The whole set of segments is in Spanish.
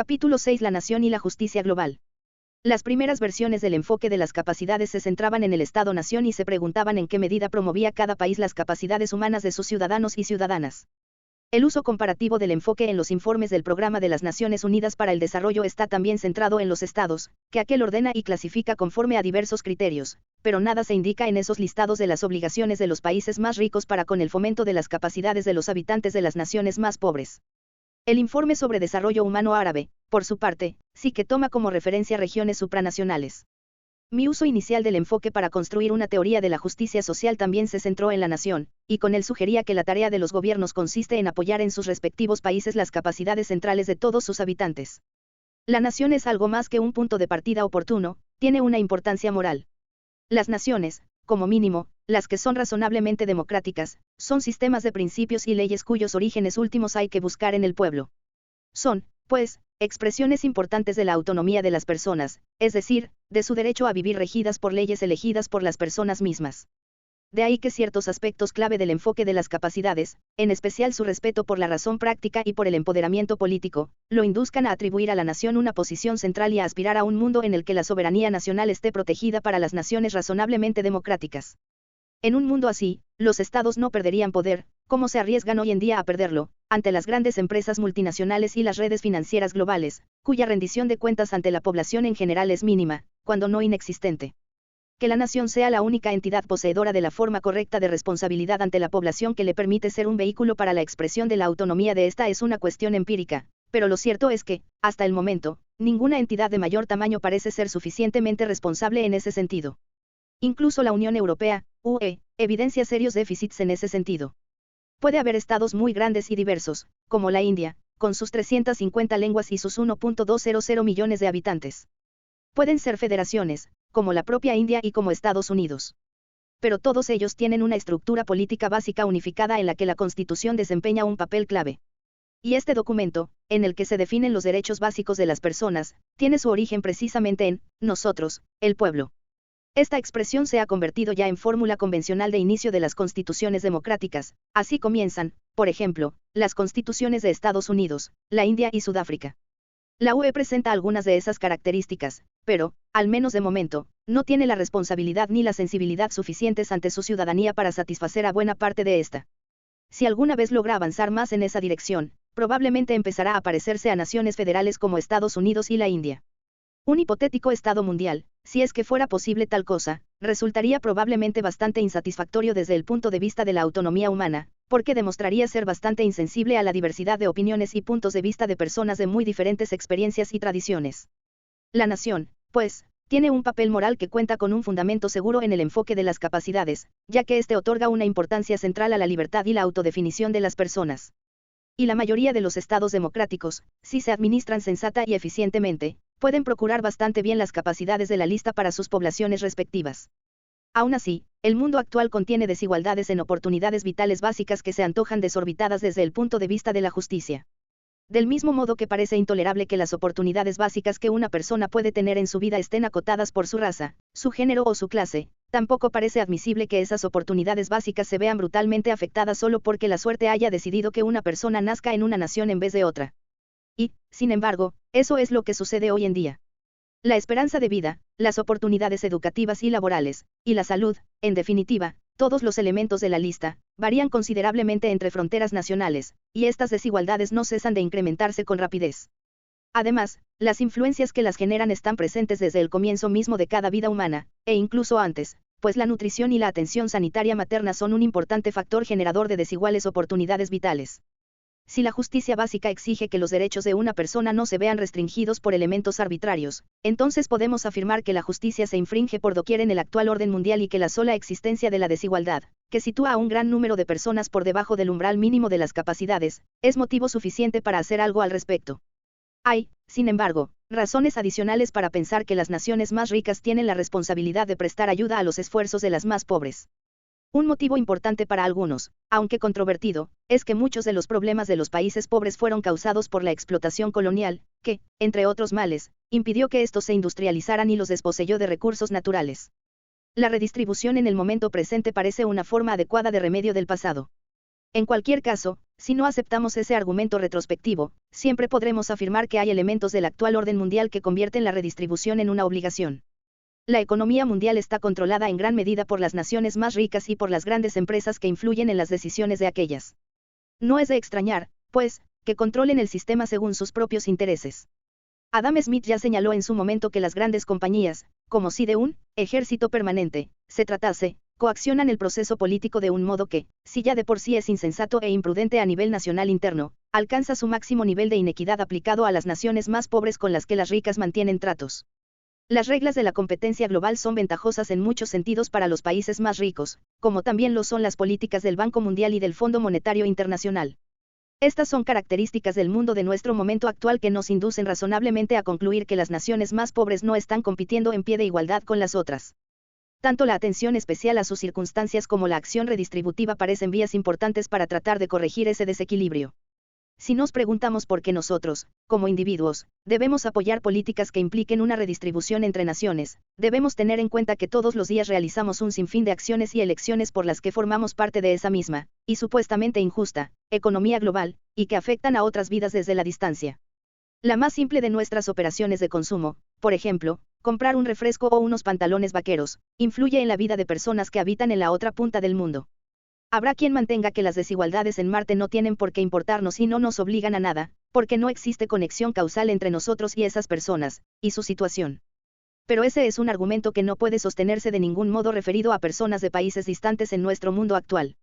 Capítulo 6. La nación y la justicia global. Las primeras versiones del enfoque de las capacidades se centraban en el Estado-nación y se preguntaban en qué medida promovía cada país las capacidades humanas de sus ciudadanos y ciudadanas. El uso comparativo del enfoque en los informes del Programa de las Naciones Unidas para el Desarrollo está también centrado en los estados, que aquel ordena y clasifica conforme a diversos criterios, pero nada se indica en esos listados de las obligaciones de los países más ricos para con el fomento de las capacidades de los habitantes de las naciones más pobres. El informe sobre desarrollo humano árabe, por su parte, sí que toma como referencia regiones supranacionales. Mi uso inicial del enfoque para construir una teoría de la justicia social también se centró en la nación, y con él sugería que la tarea de los gobiernos consiste en apoyar en sus respectivos países las capacidades centrales de todos sus habitantes. La nación es algo más que un punto de partida oportuno, tiene una importancia moral. Las naciones, como mínimo, las que son razonablemente democráticas, son sistemas de principios y leyes cuyos orígenes últimos hay que buscar en el pueblo. Son, pues, expresiones importantes de la autonomía de las personas, es decir, de su derecho a vivir regidas por leyes elegidas por las personas mismas. De ahí que ciertos aspectos clave del enfoque de las capacidades, en especial su respeto por la razón práctica y por el empoderamiento político, lo induzcan a atribuir a la nación una posición central y a aspirar a un mundo en el que la soberanía nacional esté protegida para las naciones razonablemente democráticas. En un mundo así, los estados no perderían poder, como se arriesgan hoy en día a perderlo, ante las grandes empresas multinacionales y las redes financieras globales, cuya rendición de cuentas ante la población en general es mínima, cuando no inexistente. Que la nación sea la única entidad poseedora de la forma correcta de responsabilidad ante la población que le permite ser un vehículo para la expresión de la autonomía de esta es una cuestión empírica, pero lo cierto es que, hasta el momento, ninguna entidad de mayor tamaño parece ser suficientemente responsable en ese sentido. Incluso la Unión Europea, UE, evidencia serios déficits en ese sentido. Puede haber estados muy grandes y diversos, como la India, con sus 350 lenguas y sus 1.200 millones de habitantes. Pueden ser federaciones, como la propia India y como Estados Unidos. Pero todos ellos tienen una estructura política básica unificada en la que la Constitución desempeña un papel clave. Y este documento, en el que se definen los derechos básicos de las personas, tiene su origen precisamente en nosotros, el pueblo. Esta expresión se ha convertido ya en fórmula convencional de inicio de las constituciones democráticas, así comienzan, por ejemplo, las constituciones de Estados Unidos, la India y Sudáfrica. La UE presenta algunas de esas características, pero, al menos de momento, no tiene la responsabilidad ni la sensibilidad suficientes ante su ciudadanía para satisfacer a buena parte de esta. Si alguna vez logra avanzar más en esa dirección, probablemente empezará a parecerse a naciones federales como Estados Unidos y la India. Un hipotético Estado mundial, si es que fuera posible tal cosa, resultaría probablemente bastante insatisfactorio desde el punto de vista de la autonomía humana, porque demostraría ser bastante insensible a la diversidad de opiniones y puntos de vista de personas de muy diferentes experiencias y tradiciones. La nación, pues, tiene un papel moral que cuenta con un fundamento seguro en el enfoque de las capacidades, ya que éste otorga una importancia central a la libertad y la autodefinición de las personas. Y la mayoría de los estados democráticos, si se administran sensata y eficientemente, pueden procurar bastante bien las capacidades de la lista para sus poblaciones respectivas. Aún así, el mundo actual contiene desigualdades en oportunidades vitales básicas que se antojan desorbitadas desde el punto de vista de la justicia. Del mismo modo que parece intolerable que las oportunidades básicas que una persona puede tener en su vida estén acotadas por su raza, su género o su clase, tampoco parece admisible que esas oportunidades básicas se vean brutalmente afectadas solo porque la suerte haya decidido que una persona nazca en una nación en vez de otra. Y, sin embargo, eso es lo que sucede hoy en día. La esperanza de vida, las oportunidades educativas y laborales, y la salud, en definitiva, todos los elementos de la lista, varían considerablemente entre fronteras nacionales, y estas desigualdades no cesan de incrementarse con rapidez. Además, las influencias que las generan están presentes desde el comienzo mismo de cada vida humana, e incluso antes, pues la nutrición y la atención sanitaria materna son un importante factor generador de desiguales oportunidades vitales. Si la justicia básica exige que los derechos de una persona no se vean restringidos por elementos arbitrarios, entonces podemos afirmar que la justicia se infringe por doquier en el actual orden mundial y que la sola existencia de la desigualdad, que sitúa a un gran número de personas por debajo del umbral mínimo de las capacidades, es motivo suficiente para hacer algo al respecto. Hay, sin embargo, razones adicionales para pensar que las naciones más ricas tienen la responsabilidad de prestar ayuda a los esfuerzos de las más pobres. Un motivo importante para algunos, aunque controvertido, es que muchos de los problemas de los países pobres fueron causados por la explotación colonial, que, entre otros males, impidió que estos se industrializaran y los desposeyó de recursos naturales. La redistribución en el momento presente parece una forma adecuada de remedio del pasado. En cualquier caso, si no aceptamos ese argumento retrospectivo, siempre podremos afirmar que hay elementos del actual orden mundial que convierten la redistribución en una obligación. La economía mundial está controlada en gran medida por las naciones más ricas y por las grandes empresas que influyen en las decisiones de aquellas. No es de extrañar, pues, que controlen el sistema según sus propios intereses. Adam Smith ya señaló en su momento que las grandes compañías, como si de un ejército permanente se tratase, coaccionan el proceso político de un modo que, si ya de por sí es insensato e imprudente a nivel nacional interno, alcanza su máximo nivel de inequidad aplicado a las naciones más pobres con las que las ricas mantienen tratos. Las reglas de la competencia global son ventajosas en muchos sentidos para los países más ricos, como también lo son las políticas del Banco Mundial y del Fondo Monetario Internacional. Estas son características del mundo de nuestro momento actual que nos inducen razonablemente a concluir que las naciones más pobres no están compitiendo en pie de igualdad con las otras. Tanto la atención especial a sus circunstancias como la acción redistributiva parecen vías importantes para tratar de corregir ese desequilibrio. Si nos preguntamos por qué nosotros, como individuos, debemos apoyar políticas que impliquen una redistribución entre naciones, debemos tener en cuenta que todos los días realizamos un sinfín de acciones y elecciones por las que formamos parte de esa misma, y supuestamente injusta, economía global, y que afectan a otras vidas desde la distancia. La más simple de nuestras operaciones de consumo, por ejemplo, comprar un refresco o unos pantalones vaqueros, influye en la vida de personas que habitan en la otra punta del mundo. Habrá quien mantenga que las desigualdades en Marte no tienen por qué importarnos y no nos obligan a nada, porque no existe conexión causal entre nosotros y esas personas, y su situación. Pero ese es un argumento que no puede sostenerse de ningún modo referido a personas de países distantes en nuestro mundo actual.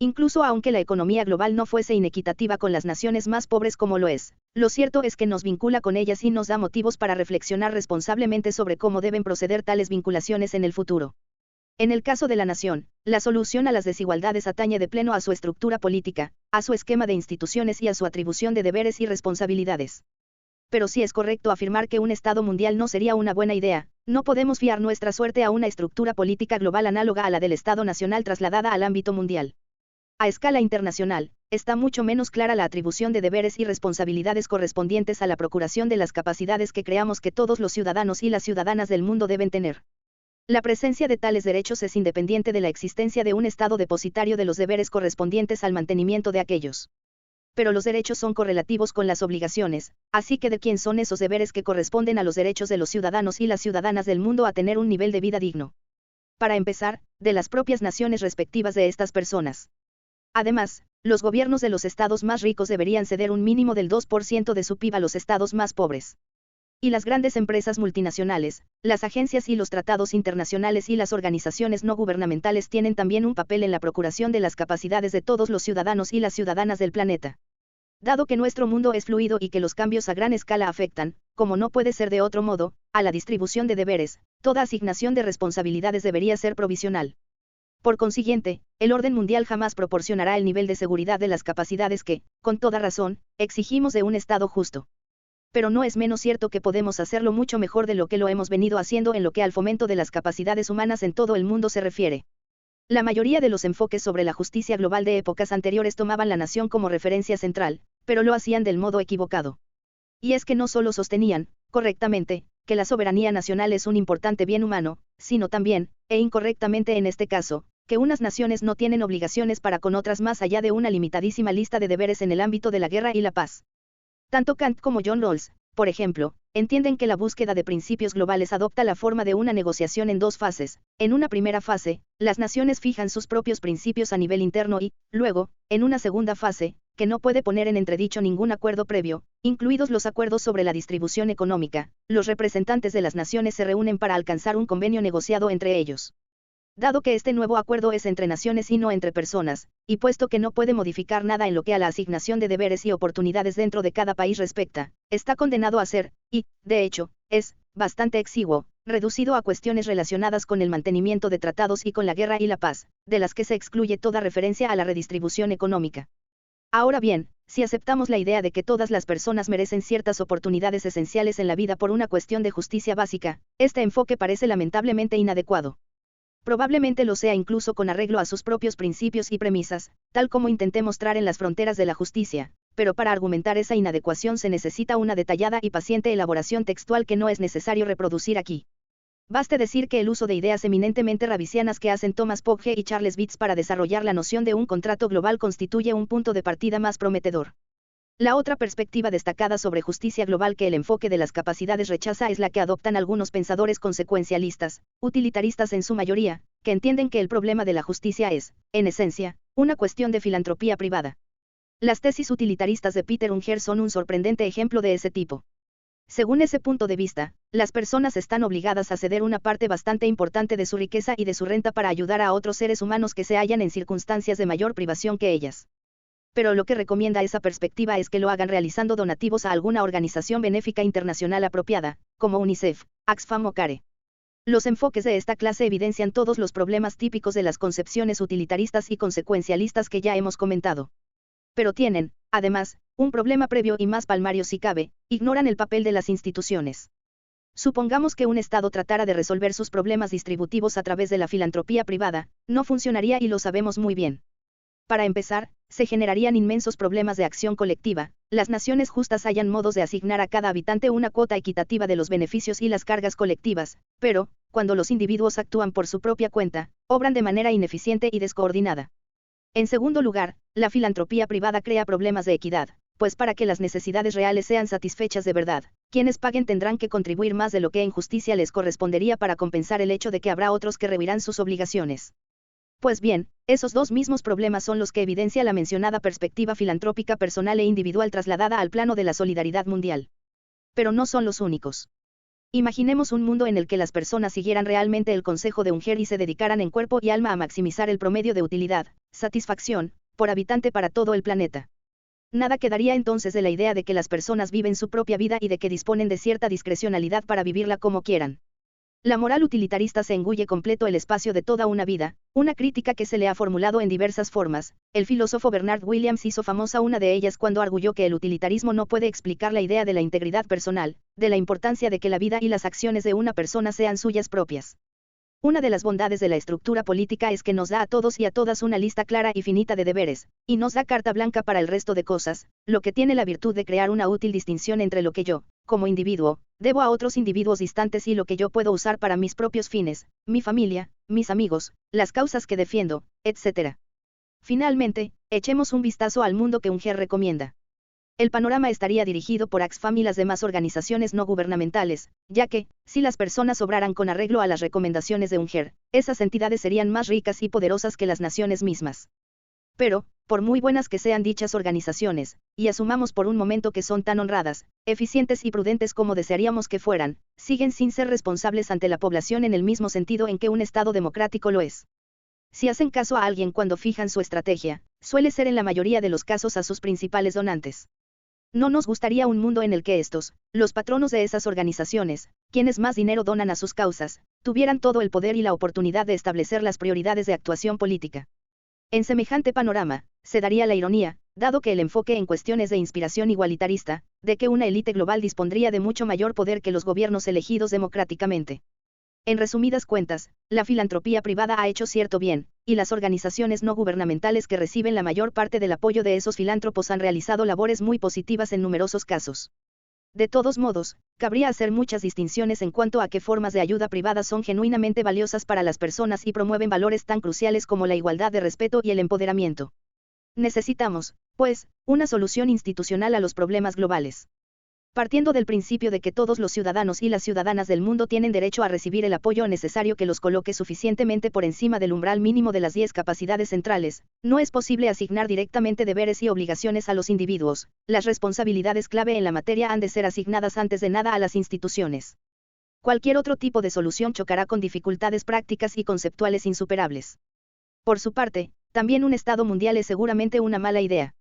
Incluso aunque la economía global no fuese inequitativa con las naciones más pobres como lo es, lo cierto es que nos vincula con ellas y nos da motivos para reflexionar responsablemente sobre cómo deben proceder tales vinculaciones en el futuro. En el caso de la nación, la solución a las desigualdades atañe de pleno a su estructura política, a su esquema de instituciones y a su atribución de deberes y responsabilidades. Pero si es correcto afirmar que un Estado mundial no sería una buena idea, no podemos fiar nuestra suerte a una estructura política global análoga a la del Estado nacional trasladada al ámbito mundial. A escala internacional, está mucho menos clara la atribución de deberes y responsabilidades correspondientes a la procuración de las capacidades que creamos que todos los ciudadanos y las ciudadanas del mundo deben tener. La presencia de tales derechos es independiente de la existencia de un Estado depositario de los deberes correspondientes al mantenimiento de aquellos. Pero los derechos son correlativos con las obligaciones, así que ¿de quién son esos deberes que corresponden a los derechos de los ciudadanos y las ciudadanas del mundo a tener un nivel de vida digno? Para empezar, de las propias naciones respectivas de estas personas. Además, los gobiernos de los estados más ricos deberían ceder un mínimo del 2% de su PIB a los estados más pobres. Y las grandes empresas multinacionales, las agencias y los tratados internacionales y las organizaciones no gubernamentales tienen también un papel en la procuración de las capacidades de todos los ciudadanos y las ciudadanas del planeta. Dado que nuestro mundo es fluido y que los cambios a gran escala afectan, como no puede ser de otro modo, a la distribución de deberes, toda asignación de responsabilidades debería ser provisional. Por consiguiente, el orden mundial jamás proporcionará el nivel de seguridad de las capacidades que, con toda razón, exigimos de un Estado justo. Pero no es menos cierto que podemos hacerlo mucho mejor de lo que lo hemos venido haciendo en lo que al fomento de las capacidades humanas en todo el mundo se refiere. La mayoría de los enfoques sobre la justicia global de épocas anteriores tomaban la nación como referencia central, pero lo hacían del modo equivocado. Y es que no solo sostenían, correctamente, que la soberanía nacional es un importante bien humano, sino también, e incorrectamente en este caso, que unas naciones no tienen obligaciones para con otras más allá de una limitadísima lista de deberes en el ámbito de la guerra y la paz. Tanto Kant como John Rawls, por ejemplo, entienden que la búsqueda de principios globales adopta la forma de una negociación en dos fases. En una primera fase, las naciones fijan sus propios principios a nivel interno y, luego, en una segunda fase, que no puede poner en entredicho ningún acuerdo previo, incluidos los acuerdos sobre la distribución económica, los representantes de las naciones se reúnen para alcanzar un convenio negociado entre ellos. Dado que este nuevo acuerdo es entre naciones y no entre personas, y puesto que no puede modificar nada en lo que a la asignación de deberes y oportunidades dentro de cada país respecta, está condenado a ser, y, de hecho, es, bastante exiguo, reducido a cuestiones relacionadas con el mantenimiento de tratados y con la guerra y la paz, de las que se excluye toda referencia a la redistribución económica. Ahora bien, si aceptamos la idea de que todas las personas merecen ciertas oportunidades esenciales en la vida por una cuestión de justicia básica, este enfoque parece lamentablemente inadecuado. Probablemente lo sea incluso con arreglo a sus propios principios y premisas, tal como intenté mostrar en Las fronteras de la justicia, pero para argumentar esa inadecuación se necesita una detallada y paciente elaboración textual que no es necesario reproducir aquí. Baste decir que el uso de ideas eminentemente ravisianas que hacen Thomas Pogge y Charles Bitz para desarrollar la noción de un contrato global constituye un punto de partida más prometedor. La otra perspectiva destacada sobre justicia global que el enfoque de las capacidades rechaza es la que adoptan algunos pensadores consecuencialistas, utilitaristas en su mayoría, que entienden que el problema de la justicia es, en esencia, una cuestión de filantropía privada. Las tesis utilitaristas de Peter Unger son un sorprendente ejemplo de ese tipo. Según ese punto de vista, las personas están obligadas a ceder una parte bastante importante de su riqueza y de su renta para ayudar a otros seres humanos que se hallan en circunstancias de mayor privación que ellas. Pero lo que recomienda esa perspectiva es que lo hagan realizando donativos a alguna organización benéfica internacional apropiada, como UNICEF, Oxfam o CARE. Los enfoques de esta clase evidencian todos los problemas típicos de las concepciones utilitaristas y consecuencialistas que ya hemos comentado. Pero tienen, además, un problema previo y más palmario si cabe: ignoran el papel de las instituciones. Supongamos que un Estado tratara de resolver sus problemas distributivos a través de la filantropía privada, no funcionaría y lo sabemos muy bien. Para empezar, se generarían inmensos problemas de acción colectiva. Las naciones justas hallan modos de asignar a cada habitante una cuota equitativa de los beneficios y las cargas colectivas, pero, cuando los individuos actúan por su propia cuenta, obran de manera ineficiente y descoordinada. En segundo lugar, la filantropía privada crea problemas de equidad, pues para que las necesidades reales sean satisfechas de verdad, quienes paguen tendrán que contribuir más de lo que en justicia les correspondería para compensar el hecho de que habrá otros que rehuirán sus obligaciones. Pues bien, esos dos mismos problemas son los que evidencia la mencionada perspectiva filantrópica personal e individual trasladada al plano de la solidaridad mundial. Pero no son los únicos. Imaginemos un mundo en el que las personas siguieran realmente el consejo de Unger y se dedicaran en cuerpo y alma a maximizar el promedio de utilidad, satisfacción, por habitante para todo el planeta. Nada quedaría entonces de la idea de que las personas viven su propia vida y de que disponen de cierta discrecionalidad para vivirla como quieran. La moral utilitarista se engulle completo el espacio de toda una vida, una crítica que se le ha formulado en diversas formas. El filósofo Bernard Williams hizo famosa una de ellas cuando arguyó que el utilitarismo no puede explicar la idea de la integridad personal, de la importancia de que la vida y las acciones de una persona sean suyas propias. Una de las bondades de la estructura política es que nos da a todos y a todas una lista clara y finita de deberes, y nos da carta blanca para el resto de cosas, lo que tiene la virtud de crear una útil distinción entre lo que yo, como individuo, debo a otros individuos distantes y lo que yo puedo usar para mis propios fines, mi familia, mis amigos, las causas que defiendo, etc. Finalmente, echemos un vistazo al mundo que Unger recomienda. El panorama estaría dirigido por Oxfam y las demás organizaciones no gubernamentales, ya que, si las personas obraran con arreglo a las recomendaciones de Unger, esas entidades serían más ricas y poderosas que las naciones mismas. Pero, por muy buenas que sean dichas organizaciones, y asumamos por un momento que son tan honradas, eficientes y prudentes como desearíamos que fueran, siguen sin ser responsables ante la población en el mismo sentido en que un Estado democrático lo es. Si hacen caso a alguien cuando fijan su estrategia, suele ser en la mayoría de los casos a sus principales donantes. No nos gustaría un mundo en el que estos, los patronos de esas organizaciones, quienes más dinero donan a sus causas, tuvieran todo el poder y la oportunidad de establecer las prioridades de actuación política. En semejante panorama, se daría la ironía, dado que el enfoque en cuestión es de inspiración igualitarista, de que una élite global dispondría de mucho mayor poder que los gobiernos elegidos democráticamente. En resumidas cuentas, la filantropía privada ha hecho cierto bien, y las organizaciones no gubernamentales que reciben la mayor parte del apoyo de esos filántropos han realizado labores muy positivas en numerosos casos. De todos modos, cabría hacer muchas distinciones en cuanto a qué formas de ayuda privada son genuinamente valiosas para las personas y promueven valores tan cruciales como la igualdad de respeto y el empoderamiento. Necesitamos, pues, una solución institucional a los problemas globales. Partiendo del principio de que todos los ciudadanos y las ciudadanas del mundo tienen derecho a recibir el apoyo necesario que los coloque suficientemente por encima del umbral mínimo de las 10 capacidades centrales, no es posible asignar directamente deberes y obligaciones a los individuos. Las responsabilidades clave en la materia han de ser asignadas antes de nada a las instituciones. Cualquier otro tipo de solución chocará con dificultades prácticas y conceptuales insuperables. Por su parte, también un Estado mundial es seguramente una mala idea.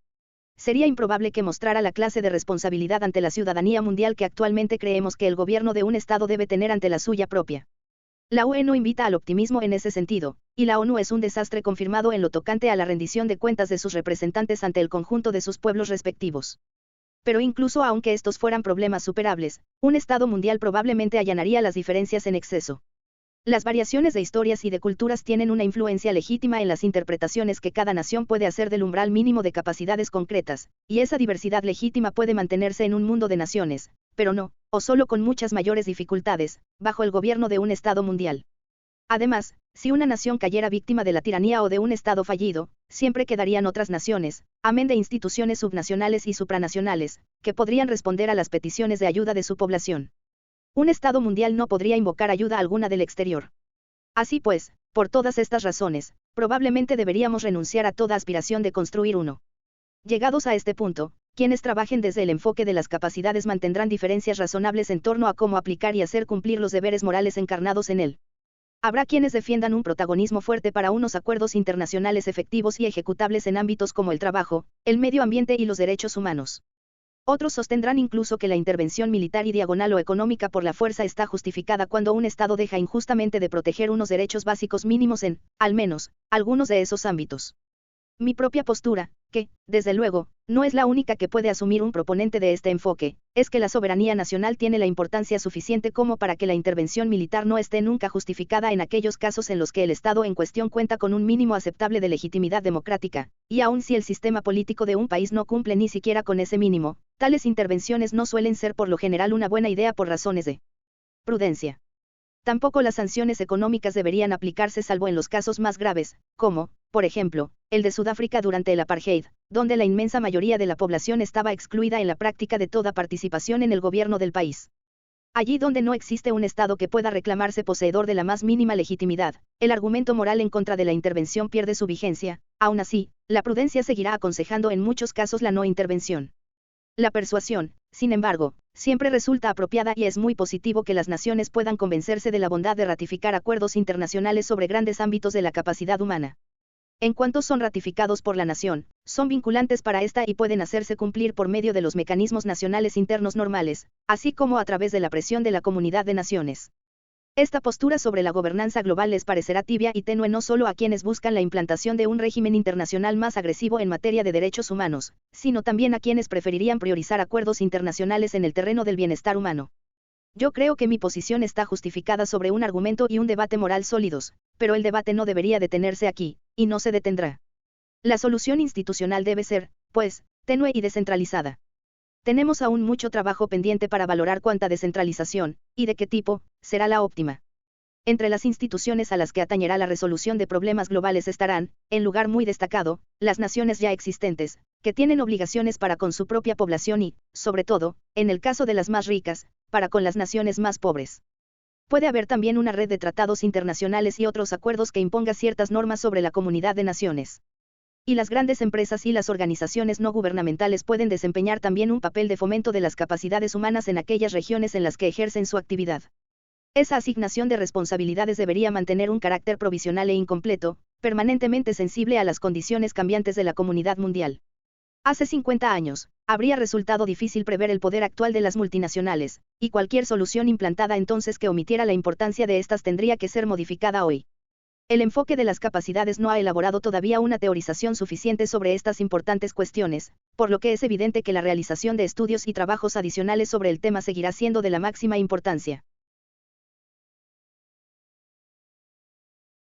Sería improbable que mostrara la clase de responsabilidad ante la ciudadanía mundial que actualmente creemos que el gobierno de un Estado debe tener ante la suya propia. La UE no invita al optimismo en ese sentido, y la ONU es un desastre confirmado en lo tocante a la rendición de cuentas de sus representantes ante el conjunto de sus pueblos respectivos. Pero incluso aunque estos fueran problemas superables, un Estado mundial probablemente allanaría las diferencias en exceso. Las variaciones de historias y de culturas tienen una influencia legítima en las interpretaciones que cada nación puede hacer del umbral mínimo de capacidades concretas, y esa diversidad legítima puede mantenerse en un mundo de naciones, pero no, o solo con muchas mayores dificultades, bajo el gobierno de un Estado mundial. Además, si una nación cayera víctima de la tiranía o de un Estado fallido, siempre quedarían otras naciones, amén de instituciones subnacionales y supranacionales, que podrían responder a las peticiones de ayuda de su población. Un Estado mundial no podría invocar ayuda alguna del exterior. Así pues, por todas estas razones, probablemente deberíamos renunciar a toda aspiración de construir uno. Llegados a este punto, quienes trabajen desde el enfoque de las capacidades mantendrán diferencias razonables en torno a cómo aplicar y hacer cumplir los deberes morales encarnados en él. Habrá quienes defiendan un protagonismo fuerte para unos acuerdos internacionales efectivos y ejecutables en ámbitos como el trabajo, el medio ambiente y los derechos humanos. Otros sostendrán incluso que la intervención militar y diagonal o económica por la fuerza está justificada cuando un Estado deja injustamente de proteger unos derechos básicos mínimos en, al menos, algunos de esos ámbitos. Mi propia postura, que, desde luego, no es la única que puede asumir un proponente de este enfoque, es que la soberanía nacional tiene la importancia suficiente como para que la intervención militar no esté nunca justificada en aquellos casos en los que el Estado en cuestión cuenta con un mínimo aceptable de legitimidad democrática, y aun si el sistema político de un país no cumple ni siquiera con ese mínimo, tales intervenciones no suelen ser por lo general una buena idea por razones de prudencia. Tampoco las sanciones económicas deberían aplicarse salvo en los casos más graves, como, por ejemplo, el de Sudáfrica durante el apartheid, donde la inmensa mayoría de la población estaba excluida en la práctica de toda participación en el gobierno del país. Allí donde no existe un Estado que pueda reclamarse poseedor de la más mínima legitimidad, el argumento moral en contra de la intervención pierde su vigencia. Aún así, la prudencia seguirá aconsejando en muchos casos la no intervención. La persuasión, sin embargo, siempre resulta apropiada y es muy positivo que las naciones puedan convencerse de la bondad de ratificar acuerdos internacionales sobre grandes ámbitos de la capacidad humana. En cuanto son ratificados por la nación, son vinculantes para esta y pueden hacerse cumplir por medio de los mecanismos nacionales internos normales, así como a través de la presión de la comunidad de naciones. Esta postura sobre la gobernanza global les parecerá tibia y tenue no solo a quienes buscan la implantación de un régimen internacional más agresivo en materia de derechos humanos, sino también a quienes preferirían priorizar acuerdos internacionales en el terreno del bienestar humano. Yo creo que mi posición está justificada sobre un argumento y un debate moral sólidos, pero el debate no debería detenerse aquí, y no se detendrá. La solución institucional debe ser, pues, tenue y descentralizada. Tenemos aún mucho trabajo pendiente para valorar cuánta descentralización, y de qué tipo, será la óptima. Entre las instituciones a las que atañerá la resolución de problemas globales estarán, en lugar muy destacado, las naciones ya existentes, que tienen obligaciones para con su propia población y, sobre todo, en el caso de las más ricas, para con las naciones más pobres. Puede haber también una red de tratados internacionales y otros acuerdos que imponga ciertas normas sobre la comunidad de naciones. Y las grandes empresas y las organizaciones no gubernamentales pueden desempeñar también un papel de fomento de las capacidades humanas en aquellas regiones en las que ejercen su actividad. Esa asignación de responsabilidades debería mantener un carácter provisional e incompleto, permanentemente sensible a las condiciones cambiantes de la comunidad mundial. Hace 50 años, habría resultado difícil prever el poder actual de las multinacionales, y cualquier solución implantada entonces que omitiera la importancia de estas tendría que ser modificada hoy. El enfoque de las capacidades no ha elaborado todavía una teorización suficiente sobre estas importantes cuestiones, por lo que es evidente que la realización de estudios y trabajos adicionales sobre el tema seguirá siendo de la máxima importancia.